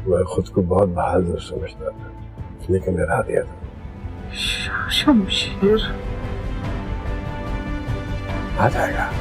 मैं खुद को बहुत बहादुर समझता था, लेकिन डरा दिया था। शमशेर आ जाएगा।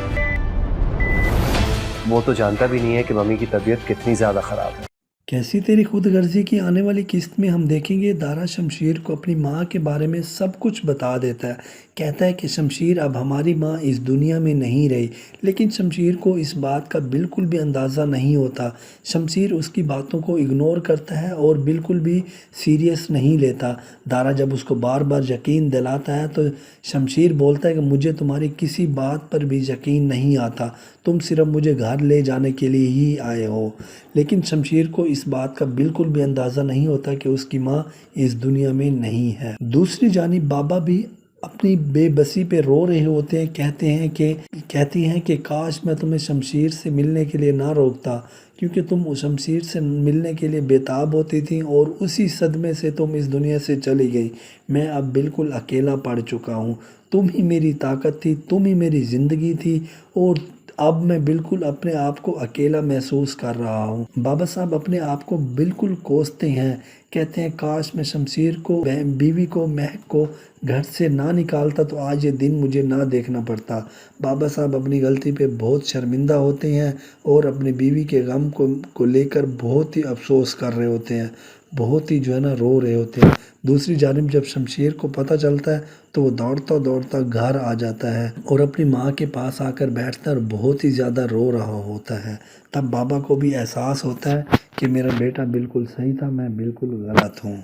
वो तो जानता भी नहीं है कि मम्मी की तबीयत कितनी ज़्यादा ख़राब है। कैसी तेरी खुदगर्जी की आने वाली किस्त में हम देखेंगे दारा शमशेर को अपनी माँ के बारे में सब कुछ बता देता है। कहता है कि शमशेर अब हमारी माँ इस दुनिया में नहीं रही, लेकिन शमशेर को इस बात का बिल्कुल भी अंदाज़ा नहीं होता। शमशेर उसकी बातों को इग्नोर करता है और बिल्कुल भी सीरियस नहीं लेता। दारा जब उसको बार बार यकीन दिलाता है तो शमशेर बोलता है कि मुझे तुम्हारी किसी बात पर भी यकीन नहीं आता, तुम सिर्फ मुझे घर ले जाने के लिए ही आए हो। लेकिन शमशेर को इस बात का बिल्कुल भी अंदाज़ा नहीं होता कि उसकी माँ इस दुनिया में नहीं है। दूसरी जानिब बाबा भी अपनी बेबसी पे रो रहे होते हैं। कहती हैं कि काश मैं तुम्हें शमशेर से मिलने के लिए ना रोकता, क्योंकि तुम शमशेर से मिलने के लिए बेताब होती थी और उसी सदमे से तुम इस दुनिया से चली गई। मैं अब बिल्कुल अकेला पड़ चुका हूँ, तुम ही मेरी ताकत थी, तुम ही मेरी ज़िंदगी थी और अब मैं बिल्कुल अपने आप को अकेला महसूस कर रहा हूँ। बाबा साहब अपने आप को बिल्कुल कोसते हैं। कहते हैं काश मैं शमशेर को, बीवी को, महक को घर से ना निकालता तो आज ये दिन मुझे ना देखना पड़ता। बाबा साहब अपनी गलती पे बहुत शर्मिंदा होते हैं और अपनी बीवी के गम को लेकर बहुत ही अफसोस कर रहे होते हैं, बहुत ही जो है ना रो रहे होते हैं। दूसरी जानिब जब शमशेर को पता चलता है तो वो दौड़ता दौड़ता घर आ जाता है और अपनी माँ के पास आकर बैठता है और बहुत ही ज़्यादा रो रहा होता है। तब बाबा को भी एहसास होता है कि मेरा बेटा बिल्कुल सही था, मैं बिल्कुल गलत हूँ।